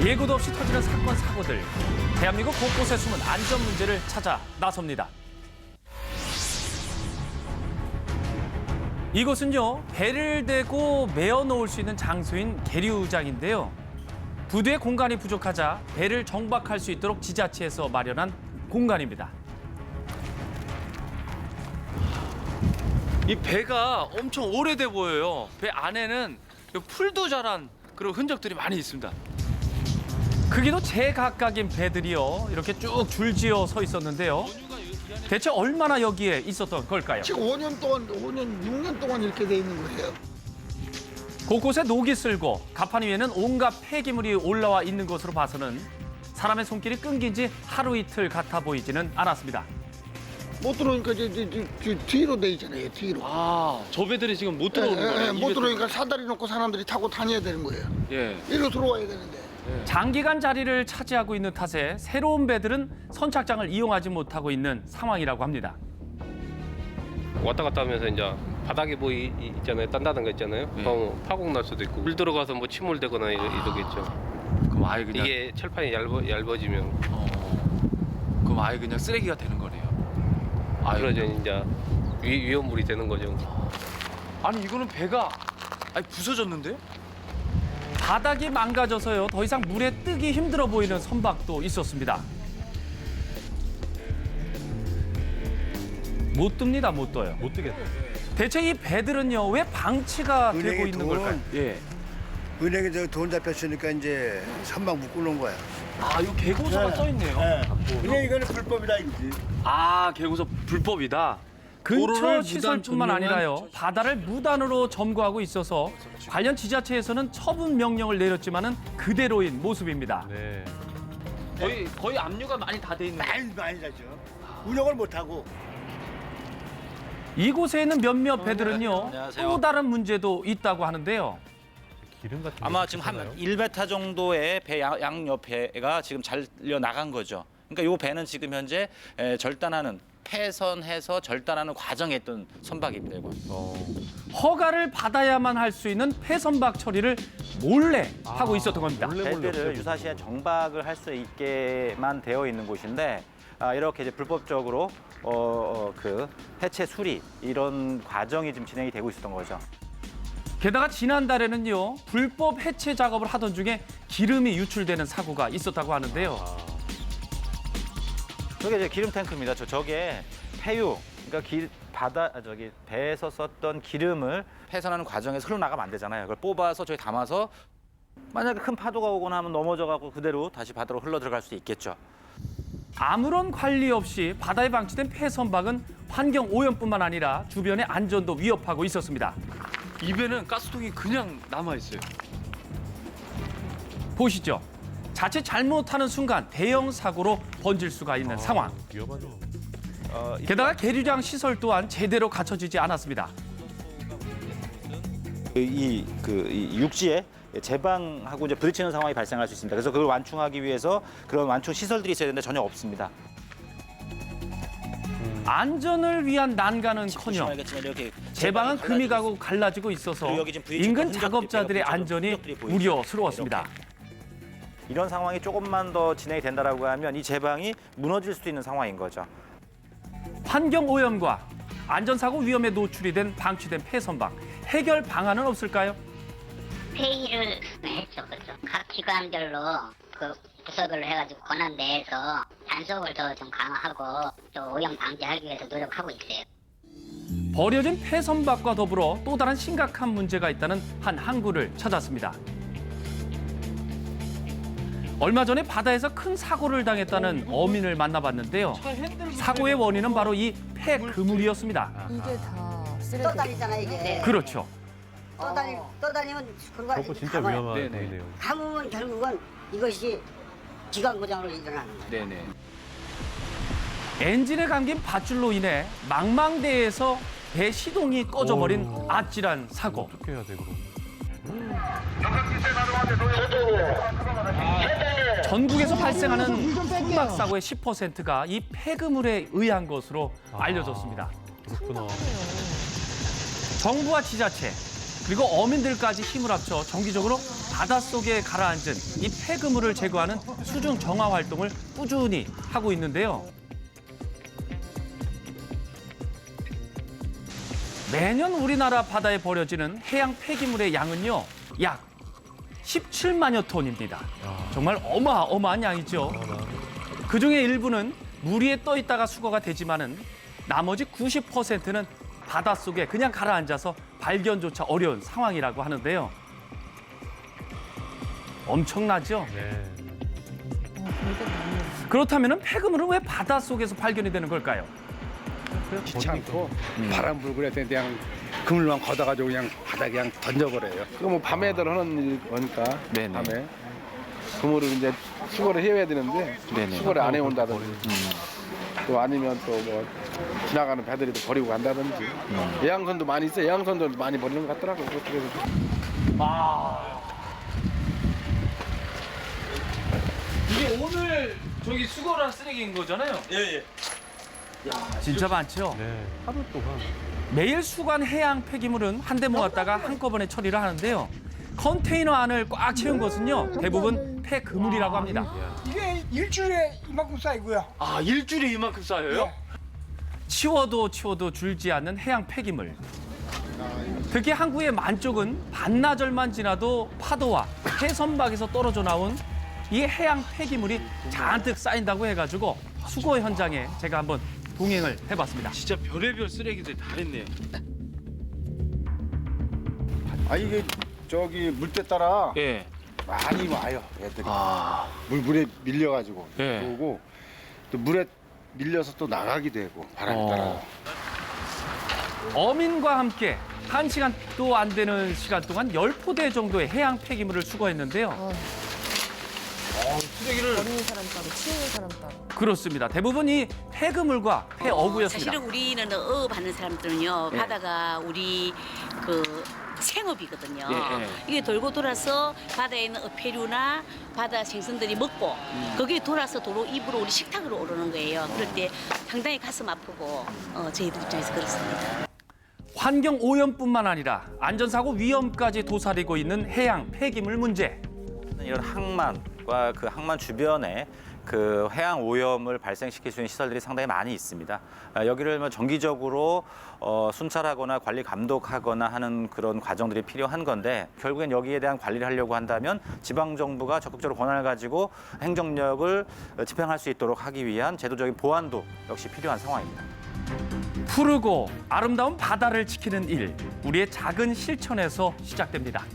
예고도 없이 터지는 사건, 사고들. 대한민국 곳곳에 숨은 안전 문제를 찾아 나섭니다. 이곳은요, 배를 대고 메어 놓을 수 있는 장소인 계류장인데요. 부두에 공간이 부족하자 배를 정박할 수 있도록 지자체에서 마련한 공간입니다. 이 배가 엄청 오래돼 보여요. 배 안에는 풀도 자란 그런 흔적들이 많이 있습니다. 크기도 제각각인 배들이요, 이렇게 쭉 줄지어 서 있었는데요. 대체 얼마나 여기에 있었던 걸까요? 지금 5년 동안, 6년 동안 이렇게 돼 있는 거예요. 곳곳에 녹이 쓸고 갑판 위에는 온갖 폐기물이 올라와 있는 것으로 봐서는 사람의 손길이 끊긴 지 하루 이틀 같아 보이지는 않았습니다. 못 들어오니까 뒤로 돼 있잖아요, 뒤로. 아, 저 배들이 지금 못 들어오는 거네요. 못 들어오니까 사다리 놓고 사람들이 타고 다녀야 되는 거예요. 예. 이리로 들어와야 되는데. 장기간 자리를 차지하고 있는 탓에 새로운 배들은 선착장을 이용하지 못하고 있는 상황이라고 합니다. 왔다 갔다 하면서 이제 바닥에 뭐 있잖아요. 딴다는 거 있잖아요. 그럼 파국 날 수도 있고 물 들어가서 뭐 침몰되거나 이러겠죠. 그럼 아예 그냥 이게 철판이 얇아지면 그럼 아예 그냥 쓰레기가 되는 거네요. 아예 그러죠. 이제 위험물이 되는 거죠. 아니 이거는 배가 아니 부서졌는데? 바닥이 망가져서요, 더 이상 물에 뜨기 힘들어 보이는 선박도 있었습니다. 못 뜹니다, 못 떠요. 못 뜨겠다. 대체 이 배들은요, 왜 방치가 되고 있는 걸까요? 예. 은행에 돈 잡혔으니까 이제 선박 묶어 놓은 거야. 아, 이거 계고서가 써 있네요. 그냥 이거는 불법이다 이거지. 아 개고서 불법이다. 근처 도로를 시설뿐만 무단 아니라요, 점령한 바다를 무단으로 점거하고 있어서 관련 지자체에서는 처분 명령을 내렸지만은 그대로인 모습입니다. 네. 거의 압류가 많이 다 돼 있는. 많이 나죠. 운영을 못 하고. 이곳에 있는 몇몇 배들은요, 안녕하세요. 또 다른 문제도 있다고 하는데요. 기름 같은 아마 게 지금 있잖아요. 한 1m 정도의 배 양옆에가 지금 잘려 나간 거죠. 그러니까 이 배는 지금 현재 절단하는 폐선해서 절단하는 과정에 있던 선박입니다. 이거. 허가를 받아야만 할 수 있는 폐선박 처리를 몰래 하고 있었던 겁니다. 배들을 유사시에 정박을 할 수 있게만 되어 있는 곳인데 이렇게 이제 불법적으로 그 해체 수리 이런 과정이 지금 진행이 되고 있었던 거죠. 게다가 지난달에는요, 불법 해체 작업을 하던 중에 기름이 유출되는 사고가 있었다고 하는데요. 저게 이제 기름 탱크입니다. 저게 폐유, 그러니까 배에서 썼던 기름을 폐선하는 과정에서 흘러나가면 안 되잖아요. 그걸 뽑아서 저기 담아서 만약에 큰 파도가 오거나 하면 넘어져갖고 그대로 다시 바다로 흘러 들어갈 수 있겠죠. 아무런 관리 없이 바다에 방치된 폐선박은 환경 오염뿐만 아니라 주변의 안전도 위협하고 있었습니다. 이 배는 가스통이 그냥 남아 있어요. 보시죠. 자칫 잘못하는 순간 대형 사고로 번질 수가 있는 상황. 위험하죠. 게다가 계류장 시설 또한 제대로 갖춰지지 않았습니다. 이 육지에 제방하고 이제 부딪히는 상황이 발생할 수 있습니다. 그래서 그걸 완충하기 위해서 그런 완충 시설들이 있어야 되는데 전혀 없습니다. 안전을 위한 난간은커녕 알겠지만 이렇게 제방은 금이 가고 갈라지고 있어서 그리고 여기 지금 부딪힌 인근 흔적들이, 작업자들의 배가 부딪힌 안전이 흔적들이 보이죠? 우려스러웠습니다. 이런 상황이 조금만 더 진행이 된다라고 하면 이 제방이 무너질 수도 있는 상황인 거죠. 환경 오염과 안전사고 위험에 노출이 된 방치된 폐선박. 해결 방안은 없을까요? 회의를 했죠. 그렇죠. 각 기관별로 그 부서별로 해가지고 권한 내에서 단속을 더 좀 강화하고 또 오염 방지하기 위해서 노력하고 있어요. 버려진 폐선박과 더불어 또 다른 심각한 문제가 있다는 한 항구를 찾았습니다. 얼마 전에 바다에서 큰 사고를 당했다는 어민을 만나봤는데요. 사고의 원인은 바로 이 폐그물이었습니다. 이게 다 쓰레기. 떠다니잖아 이게. 그렇죠. 떠다니면 그거 저거 진짜 감아요. 위험한 네네. 거네요. 감으면 결국은 이것이 기관 고장으로 일어나는 거예요. 네네. 엔진에 감긴 밧줄로 인해 망망대해에서 배 시동이 꺼져버린 아찔한 사고. 어떻게 해야 돼 그럼? 전국에서 발생하는 선박 사고의 10%가 이 폐그물에 의한 것으로 알려졌습니다. 그렇구나. 정부와 지자체 그리고 어민들까지 힘을 합쳐 정기적으로 바닷속에 가라앉은 이 폐그물을 제거하는 수중 정화 활동을 꾸준히 하고 있는데요. 매년 우리나라 바다에 버려지는 해양 폐기물의 양은요, 약 17만여 톤입니다. 정말 어마어마한 양이죠. 그중에 일부는 물 위에 떠 있다가 수거가 되지만은 나머지 90%는 바닷속에 그냥 가라앉아서 발견조차 어려운 상황이라고 하는데요. 엄청나죠? 네. 그렇다면 폐그물은 왜 바닷속에서 발견이 되는 걸까요? 귀찮고 바람 불고 그랬더니 그냥 그물만 걷어가지고 그냥 바닥에 그냥 던져버려요. 그거 뭐 밤에들 하는 거니까 네네. 밤에 그물을 이제 수거를 해야 되는데 네네. 수거를 안 해온다든지 또 아니면 또 뭐 지나가는 배들이 또 버리고 간다든지 예양선도 많이 있어요. 예양선도 많이 버리는 것 같더라고요. 그래서 이게 오늘 저기 수거를 한 쓰레기인 거잖아요? 예. 진짜 많죠? 네. 하루 동안. 매일 수거한 해양 폐기물은 한 대 모았다가 한꺼번에 처리를 하는데요. 컨테이너 안을 꽉 채운 것은요, 대부분 폐그물이라고 합니다. 이게 일주일에 이만큼 쌓이고요. 아, 일주일에 이만큼 쌓여요? 네. 치워도 줄지 않는 해양 폐기물. 특히 항구의 만쪽은 반나절만 지나도 파도와 해선박에서 떨어져 나온 이 해양 폐기물이 잔뜩 쌓인다고 해가지고 수거 현장에 제가 한번 동행을 해봤습니다. 진짜 별의별 쓰레기들 다 있네요. 아 이게 저기 물때 따라 예. 많이 와요 애들이. 아, 물에 밀려가지고 예. 오고 또 물에 밀려서 또 나가기도 하고 바람에 따라. 어민과 함께 1시간도 안 되는 시간 동안 10포대 정도의 해양 폐기물을 수거했는데요. 쓰레기를 버리는 사람 따로 치우는 사람 따로. 그렇습니다. 대부분 이 폐그물과 폐어구였습니다. 사실은 우리는 어업하는 사람들은요, 바다가 우리 그 생업이거든요. 예, 예. 이게 돌고 돌아서 바다에 있는 어패류나 바다 생선들이 먹고 거기에 돌아서 도로 입으로 우리 식탁으로 오르는 거예요. 그럴 때 상당히 가슴 아프고 저희들 입장에서 그렇습니다. 환경 오염뿐만 아니라 안전사고 위험까지 도사리고 있는 해양 폐기물 문제. 이런 항만과 그 항만 주변에 그 해양 오염을 발생시킬 수 있는 시설들이 상당히 많이 있습니다. 여기를 뭐 정기적으로 순찰하거나 관리 감독하거나 하는 그런 과정들이 필요한 건데 결국엔 여기에 대한 관리를 하려고 한다면 지방 정부가 적극적으로 권한을 가지고 행정력을 집행할 수 있도록 하기 위한 제도적인 보완도 역시 필요한 상황입니다. 푸르고 아름다운 바다를 지키는 일, 우리의 작은 실천에서 시작됩니다.